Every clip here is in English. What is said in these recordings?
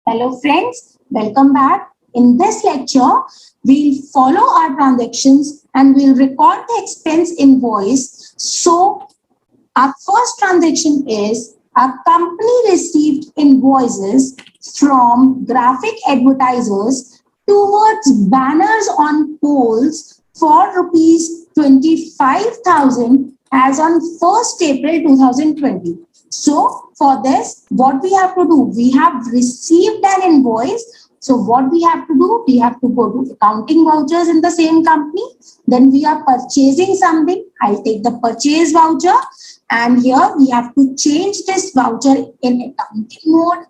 Hello friends, welcome back. In this lecture, we'll follow our transactions and we'll record the expense invoice. So our first transaction is a company received invoices from graphic advertisers towards banners on poles for rupees 25,000 as on 1st April 2020. So for this, what we have to do, we have received an invoice. So what we have to do, we have to go to accounting vouchers in the same company. Then we are purchasing something. I'll take the purchase voucher. And here we have to change this voucher in accounting mode.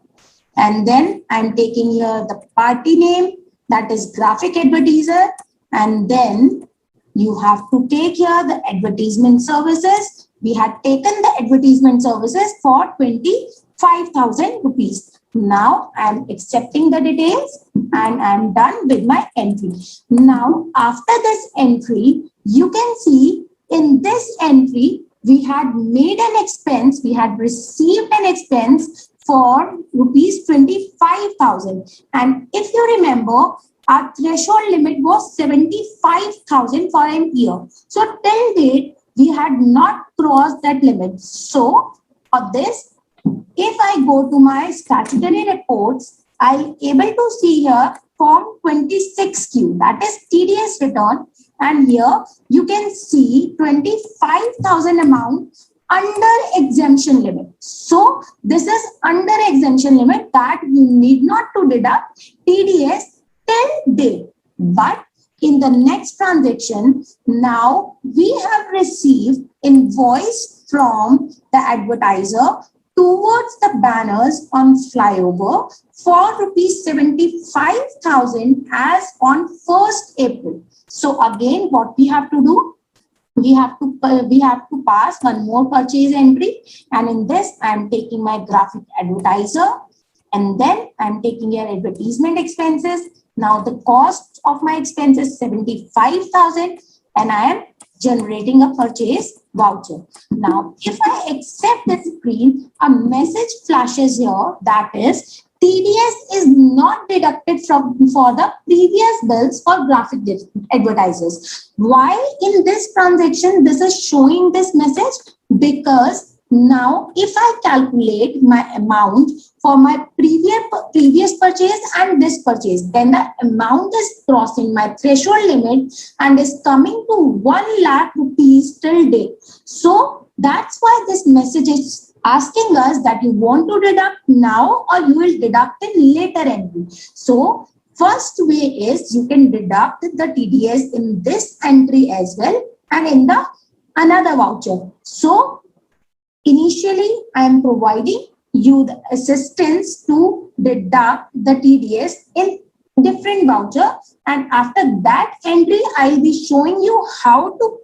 And then I'm taking here the party name, that is graphic advertiser. And then you have to take here the advertisement services. We had taken the advertisement services for 25,000 rupees. Now I'm accepting the details and I'm done with my entry. Now after this entry, you can see in this entry, we had made an expense, we had received an expense for rupees 25,000. And if you remember, our threshold limit was 75,000 for an year. So till date, we had not crossed that limit. So for this, if I go to my statutory reports, I'll able to see here form 26Q, that is TDS return. And here you can see 25,000 amount under exemption limit. So this is under exemption limit that you need not to deduct TDS till date. But in the next transaction, now we have received invoice from the advertiser towards the banners on flyover for rupees 75,000 as on 1st April. So again, what we have to do, we have to pass one more purchase entry, and in this I am taking my graphic advertiser, and then I am taking your advertisement expenses. Now the cost of my expense is 75,000 and I am generating a purchase voucher. Now, if I accept the screen, a message flashes here that is TDS is not deducted for the previous bills for graphic advertisers. Why in this transaction this is showing this message? Because now if I calculate my amount for my previous purchase and this purchase, then the amount is crossing my threshold limit and is coming to 1 lakh rupees till date. So that's why this message is asking us that you want to deduct now or you will deduct in later entry. So first way is you can deduct the TDS in this entry as well and in the another voucher. So initially I am providing you the assistance to deduct the TDS in different voucher, and after that entry I'll be showing you how to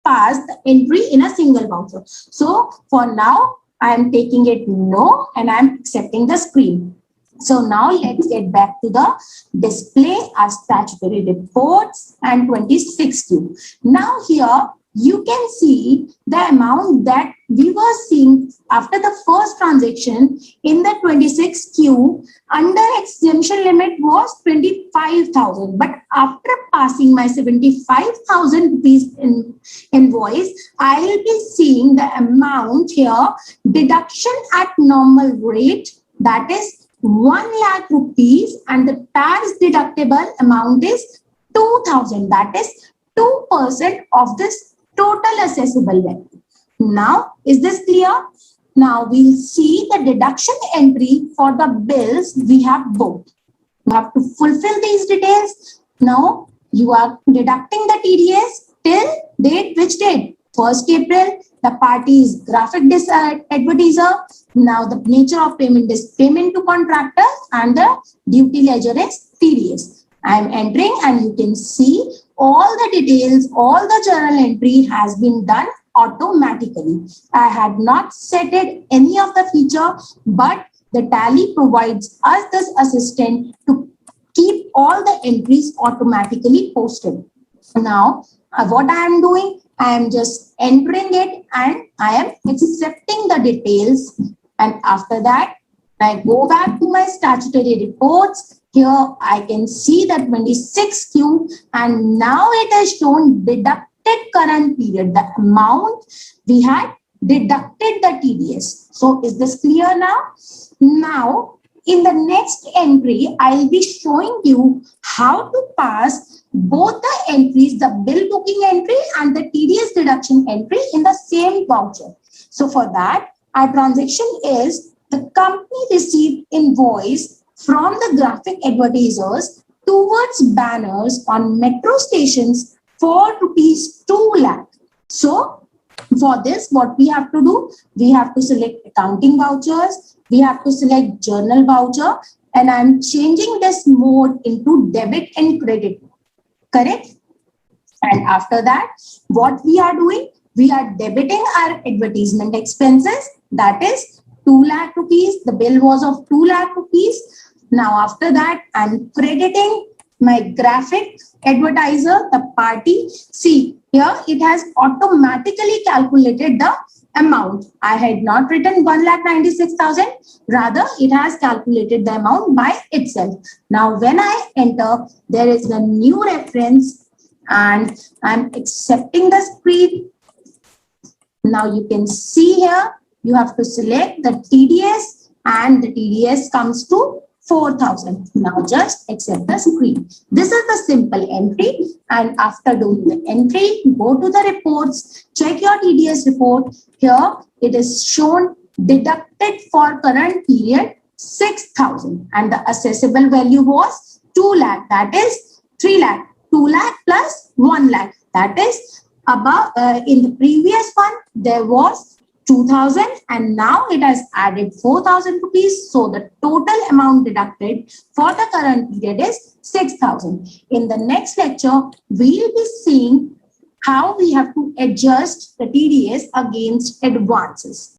pass the entry in a single voucher. So for now I am taking it no and I am accepting the screen. So now let's get back to the display our statutory reports and 26Q. Now here you can see the amount that we were seeing after the first transaction in the 26Q under exemption limit was 25,000. But after passing my 75,000 rupees in invoice, I will be seeing the amount here deduction at normal rate, that is 1 lakh rupees, and the tax deductible amount is 2,000, that is 2% of this total assessable value. Now, is this clear? Now, we'll see the deduction entry for the bills we have booked. You have to fulfill these details. Now, you are deducting the TDS till date, which date? 1st April. The party is graphic advertiser. Now, the nature of payment is payment to contractor and the duty ledger is TDS. I am entering and you can see all the details, all the journal entry has been done automatically. I had not set it any of the feature, but the Tally provides us this assistant to keep all the entries automatically posted. Now, what I am doing, I am just entering it and I am accepting the details. And after that, I go back to my statutory reports. Here I can see that 26Q, and now it has shown deducted current period, the amount we had deducted the TDS. So is this clear now? Now, in the next entry, I'll be showing you how to pass both the entries, the bill booking entry and the TDS deduction entry in the same voucher. So for that, our transaction is the company received invoice from the graphic advertisers towards banners on metro stations for rupees 2 lakh. So for this, what we have to do, we have to select accounting vouchers, we have to select journal voucher, and I'm changing this mode into debit and credit. Correct? And after that, what we are doing, we are debiting our advertisement expenses, that is 2 lakh rupees. The bill was of 2 lakh rupees. Now after that, I'm crediting my graphic advertiser, the party. See, here it has automatically calculated the amount. I had not written 1,96,000, rather it has calculated the amount by itself. Now when I enter, there is a new reference and I'm accepting the screen. Now you can see here, you have to select the TDS and the TDS comes to 4,000. Now just accept the screen. This is the simple entry, and after doing the entry, go to the reports, check your TDS report. Here it is shown deducted for current period 6,000 and the assessable value was 2 lakh, that is 3 lakh. 2 lakh plus 1 lakh, that is above. In the previous one there was 2,000 and now it has added 4,000 rupees. So the total amount deducted for the current period is 6,000. In the next lecture, we will be seeing how we have to adjust the TDS against advances.